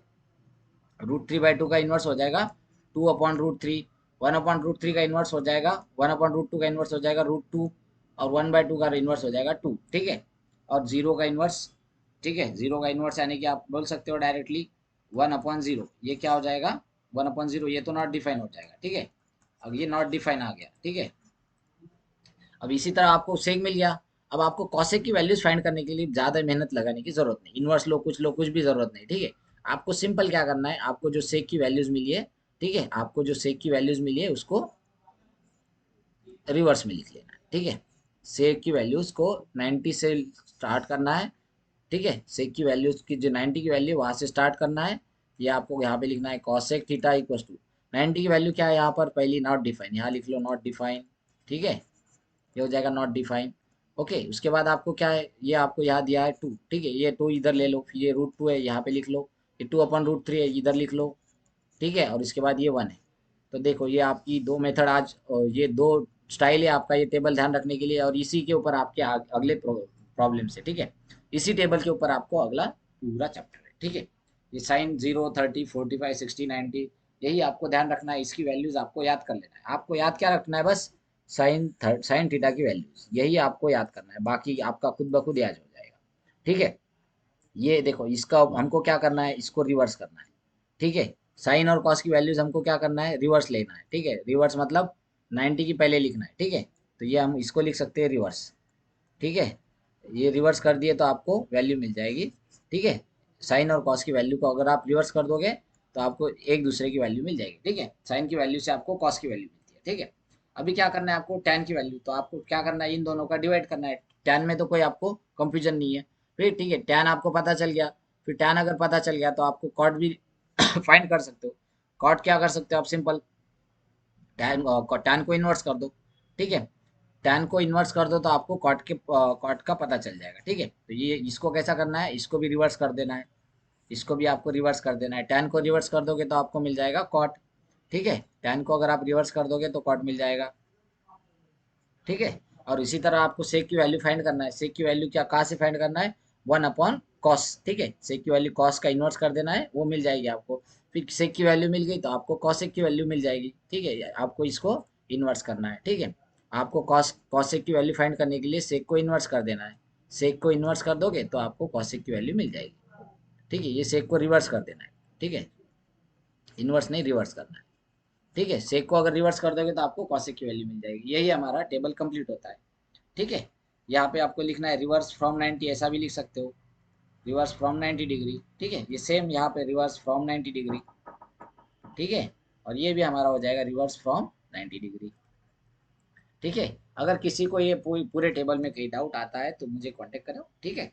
√3/2 का इन्वर्स हो जाएगा 2/√3। 1/√3 का इन्वर्स हो जाएगा 1/√2 का इन्वर्स हो जाएगा √2, और 1/2 का इन्वर्स हो जाएगा 2, ठीक है। और जीरो का इन्वर्स, ठीक है, जीरो का इन्वर्स यानी कि आप बोल सकते हो डायरेक्टली 1/0, ये क्या हो जाएगा 1/0, ये तो नॉट डिफाइन हो जाएगा, ठीक है। अब ये नॉट डिफाइन आ गया, ठीक है। अब इसी तरह आपको सेक मिल गया। अब आपको कॉसेक की वैल्यूज फाइंड करने के लिए ज़्यादा मेहनत लगाने की जरूरत नहीं, इन्वर्स लो कुछ भी जरूरत नहीं, ठीक है। आपको सिंपल क्या करना है, आपको जो सेक की वैल्यूज मिली है, ठीक है, आपको जो सेक की वैल्यूज मिली है उसको रिवर्स में लिख लेना है, ठीक है। सेक की वैल्यूज को 90 से स्टार्ट करना है, ठीक है। सेक की वैल्यूज की जो 90 की वैल्यू वहां से स्टार्ट करना है। ये आपको यहाँ पे लिखना है कॉसेक थीटा इक्वल टू 90 की वैल्यू क्या है, यहाँ पर पहली नॉट डिफाइन, यहाँ लिख लो नॉट डिफाइन, ठीक है, ये हो जाएगा नॉट डिफाइन। ओके, उसके बाद आपको क्या है, ये आपको यहाँ दिया है 2, ठीक है, ये 2 इधर ले लो, फिर ये √2 है यहाँ पे लिख लो, ये 2/√3 है इधर लिख लो, ठीक है, और इसके बाद ये 1 है। तो देखो ये आपकी दो मेथड आज, ये दो स्टाइल है आपका, ये टेबल ध्यान रखने के लिए, और इसी के ऊपर आपके अगले प्रॉब्लम से, ठीक है, इसी टेबल के ऊपर आपको अगला पूरा चैप्टर है, ठीक है। ये साइन 0, 30, 45, 60, 90, यही आपको ध्यान रखना है, इसकी वैल्यूज आपको याद कर लेना है। आपको याद क्या रखना है, बस साइन थीटा की वैल्यूज, यही आपको याद करना है, बाकी आपका खुद ब खुद याद हो जाएगा, ठीक है। ये देखो इसका हमको क्या करना है, इसको रिवर्स करना है, ठीक है। साइन और कॉस की वैल्यूज हमको क्या करना है, रिवर्स लेना है, ठीक है। रिवर्स मतलब 90 की पहले लिखना है, ठीक है। तो ये हम इसको लिख सकते हैं रिवर्स, ठीक है। ये रिवर्स कर दिए तो आपको वैल्यू मिल जाएगी, ठीक है। साइन और कॉस की वैल्यू को अगर आप रिवर्स कर दोगे तो आपको एक दूसरे की वैल्यू मिल जाएगी, ठीक है। साइन की वैल्यू से आपको कॉस की वैल्यू मिलती है, ठीक है। अभी क्या करना है आपको, टैन की वैल्यू, तो आपको क्या करना है, इन दोनों का डिवाइड करना है। टैन में तो कोई आपको कंफ्यूजन नहीं है, फिर ठीक है, टैन आपको पता चल गया। फिर टैन अगर पता चल गया तो आपको कॉट भी फाइंड कर सकते हो। कॉट क्या कर सकते हो आप, सिंपल टैन, टैन को इन्वर्स कर दो, ठीक है। टैन को इन्वर्स कर दो तो आपको कॉट का पता चल जाएगा, ठीक है। तो ये इसको कैसा करना है, इसको भी रिवर्स कर देना है, इसको भी आपको रिवर्स कर देना है। टैन को रिवर्स कर दोगे तो आपको मिल जाएगा कॉट, ठीक है। टैन को अगर आप रिवर्स कर दोगे तो कॉट मिल जाएगा, ठीक है। और इसी तरह आपको सेक की वैल्यू फाइंड करना है। सेक की वैल्यू क्या कहाँ से फाइंड करना है, 1/cos, ठीक है। सेक की वैल्यू कॉस का इन्वर्स कर देना है, वो मिल जाएगी आपको। फिर सेक की वैल्यू मिल गई तो आपको कॉसेक की वैल्यू मिल जाएगी, ठीक है। आपको इसको इन्वर्स करना है, ठीक है। आपको कॉसेक की वैल्यू फाइंड करने के लिए सेक को इन्वर्स कर देना है। सेक को इन्वर्स कर दोगे तो आपको कॉसेक की वैल्यू मिल जाएगी, ठीक है। ये सेक को रिवर्स कर देना है, ठीक है, इन्वर्स नहीं रिवर्स करना है, ठीक है। सेक को अगर रिवर्स कर दोगे तो आपको कॉसेक की वैल्यू मिल जाएगी। यही हमारा टेबल कंप्लीट होता है, ठीक है। यहाँ पे आपको लिखना है रिवर्स फ्रॉम 90, ऐसा भी लिख सकते हो, रिवर्स फ्रॉम 90 डिग्री, ठीक है। ये सेम यहाँ पे रिवर्स फ्रॉम 90 डिग्री, ठीक है। और ये भी हमारा हो जाएगा रिवर्स फ्रॉम 90 डिग्री, ठीक है। अगर किसी को ये पूरे टेबल में कहीं डाउट आता है तो मुझे कांटेक्ट करो, ठीक है।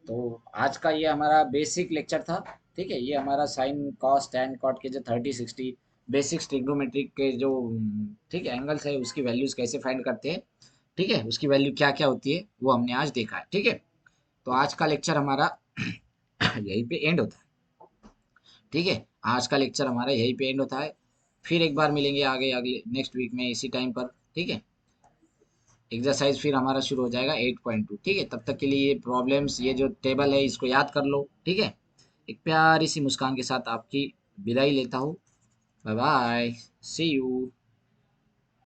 तो आज का ये हमारा बेसिक लेक्चर था, ठीक है। ये हमारा साइन कॉस टैन कॉट के जो 30, 60 बेसिक ट्रिग्नोमेट्रिक के जो ठीक है एंगल्स है, उसकी वैल्यूज कैसे फाइंड करते हैं, ठीक है, उसकी वैल्यू क्या क्या होती है वो हमने आज देखा है, ठीक है। तो आज का लेक्चर हमारा यहीं पे एंड होता है, ठीक है। आज का लेक्चर हमारा यहीं पे एंड होता है। फिर एक बार मिलेंगे आगे अगले नेक्स्ट वीक में इसी टाइम पर, ठीक है। एक्सरसाइज फिर हमारा शुरू हो जाएगा 8.2, ठीक है। तब तक के लिए ये प्रॉब्लम्स, ये जो टेबल है इसको याद कर लो, ठीक है। एक प्यारी सी मुस्कान के साथ आपकी विदाई लेता हूँ। Bye bye, see you.